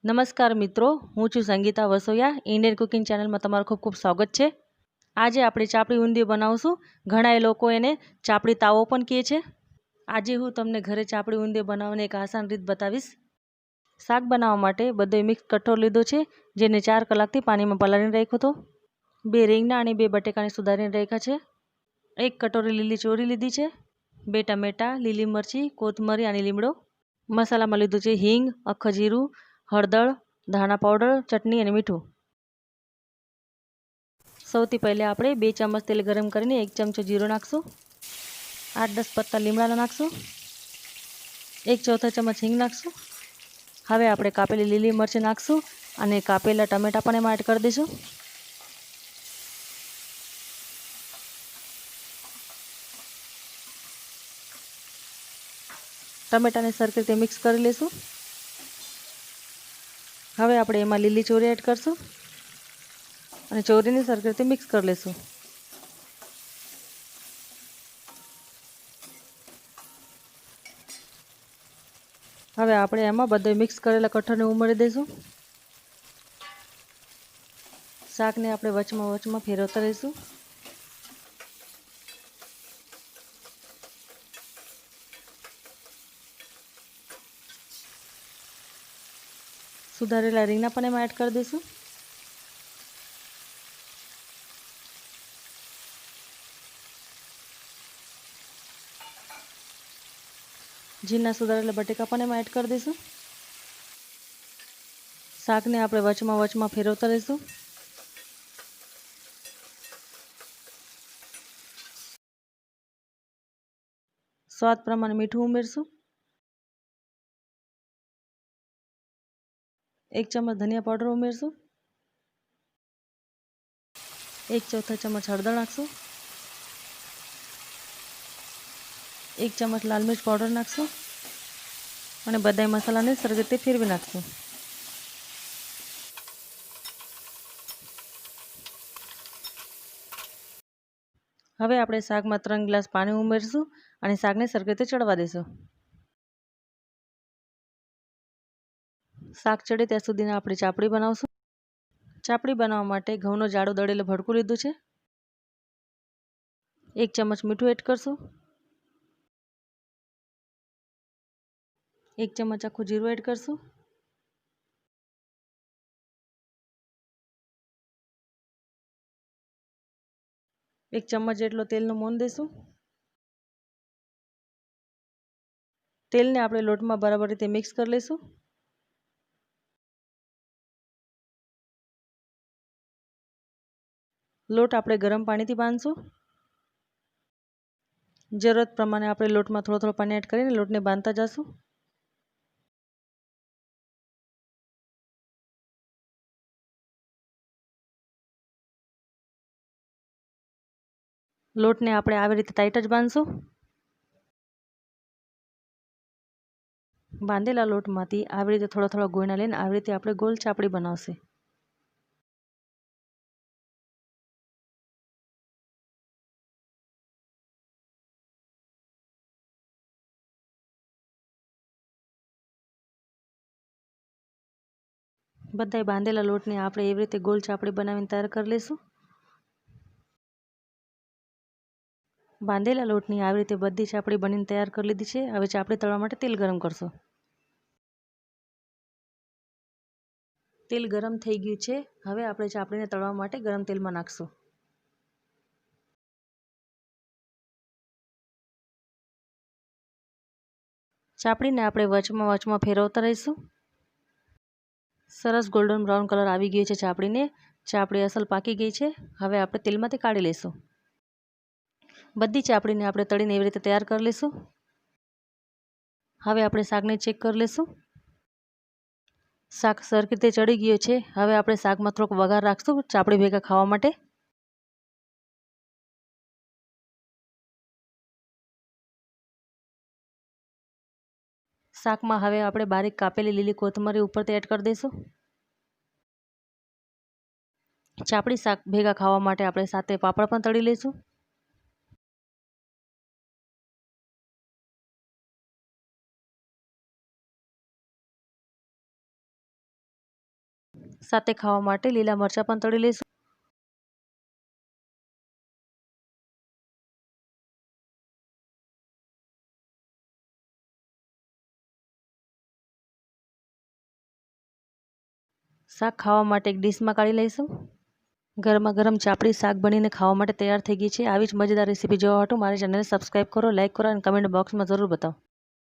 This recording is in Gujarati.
નમસ્કાર મિત્રો, હું છું સંગીતા વસોયા. ઇન્ડિયન કુકિંગ ચેનલમાં તમારું ખૂબ ખૂબ સ્વાગત છે. આજે આપણે ચાપડી ઊંધિયું બનાવશું. ઘણા લોકો એને ચાપડી તાવો પણ કહે છે. આજે હું તમને ઘરે ચાપડી ઊંધિયું બનાવવાની એક આસાન રીત બતાવીશ. શાક બનાવવા માટે બધો મિક્સ કઠોળ લીધો છે, જેને 4 કલાકથી પાણીમાં પલાળીને રાખ્યો હતો. 2 રીંગણા અને 2 બટેકાને સુધારીને રાખ્યા છે. 1 કટોરી લીલી ચોરી લીધી છે. 2 ટમેટા, લીલી મરચી, કોથમરી અને લીમડો. મસાલામાં લીધું છે હિંગ, આખું જીરું, હળદર, ધાણા પાવડર, ચટણી અને મીઠું. સૌથી પહેલાં આપણે 2 ચમચ તેલ ગરમ કરીને 1 ચમચો જીરું નાખશું. 8-10 પત્તા લીમડાના નાખશું. 1/4 ચમચ હિંગ નાખશું. હવે આપણે કાપેલી લીલી મરચી નાખશું અને કાપેલા ટમેટા પણ એમાં એડ કરી દઈશું. ટમેટાને સરખી રીતે મિક્સ કરી લઈશું. હવે આપણે એમાં લીલી ચોરી એડ કરશું અને ચોરીને સરખી રીતે મિક્સ કરી લઈશું. હવે આપણે એમાં બધો મિક્સ કરેલા કઠોળને ઉમેરી દઈશું. શાકને આપણે વચમાં ફેરવતા રહીશું. સુધારેલા રીંગણા પણ એમાં એડ કરી દઈશું. ઝીણા સુધારેલા બટેકા પણ એમાં એડ કરી દઈશું. શાકને આપણે વચમાં ફેરવતા રહીશું. સ્વાદ પ્રમાણે મીઠું ઉમેરશું. 1 ચમચ ધનિયા પાવડર ઉમેરશું. 1/4 ચમચ હળદર નાખશું. 1 ચમચ લાલ મિર્ચ પાવડર નાખશું અને બધા મસાલાને સરખી રીતે ફેરવી નાખશું. હવે આપણે શાકમાં 3 ગ્લાસ પાણી ઉમેરશું અને શાકને સરખી રીતે ચડવા દઈશું. શાક ચડે ત્યાં સુધીના આપણે ચાપડી બનાવશું. ચાપડી બનાવવા માટે ઘઉંનો જાડો દળેલો ભડકું લીધું છે. 1 ચમચ મીઠું એડ કરશું. 1 ચમચ આખું જીરું એડ કરશું. 1 ચમચ જેટલો તેલનો મોણ દઈશું. તેલને આપણે લોટમાં બરાબર રીતે મિક્સ કરી લઈશું. લોટ આપણે ગરમ પાણીથી બાંધશું. જરૂરત પ્રમાણે આપણે લોટમાં થોડું પાણી એડ કરીને લોટને બાંધતા જશું. લોટને આપણે આવી રીતે ટાઈટ જ બાંધશું. બાંધેલા લોટમાંથી આવી રીતે થોડા ગોળના લઈને આવી રીતે આપણે ગોળ ચાપડી બનાવશે. બધાય બાંધેલા લોટને આપણે એવી રીતે ગોળ ચાપડી બનાવીને તૈયાર કરી લઈશું. બાંધેલા લોટની આવી રીતે બધી ચાપડી બનીને તૈયાર કરી લીધી છે. હવે ચાપડી તળવા માટે તેલ ગરમ કરશું. તેલ ગરમ થઈ ગયું છે. હવે આપણે ચાપડીને તળવા માટે ગરમ તેલમાં નાખશું. ચાપડીને આપણે વચમાં ફેરવતા રહીશું. સરસ ગોલ્ડન બ્રાઉન કલર આવી ગયો છે ચાપડીને. ચાપડી અસલ પાકી ગઈ છે. હવે આપણે તેલમાંથી કાઢી લઈશું. બધી ચાપડીને આપણે તળીને એવી રીતે તૈયાર કરી લઈશું. હવે આપણે શાકને ચેક કરી લઈશું. શાક સરખી રીતે ચડી ગયું છે. હવે આપણે શાકમાં થોડોક વઘાર રાખશું ચાપડી ભેગા ખાવા માટે. શાકમાં હવે આપણે બારીક કાપેલી લીલી કોથમરી ઉપરથી એડ કરી દઈશું. ચાપડી શાક ભેગા ખાવા માટે આપણે સાથે પાપડ પણ તળી લઈશું. સાથે ખાવા માટે લીલા મરચાં પણ તળી લઈશું. શાક ખાવા માટે એક ડીશમાં કાઢી લઈશું. ગરમા ગરમ ચાપડી શાક બનીને ખાવા માટે તૈયાર થઈ ગઈ છે. આવી જ મજેદાર રેસીપી જોવા માટે મારી ચેનલને સબસ્ક્રાઈબ કરો, લાઈક કરો અને કમેન્ટ બોક્સમાં જરૂર બતાવો.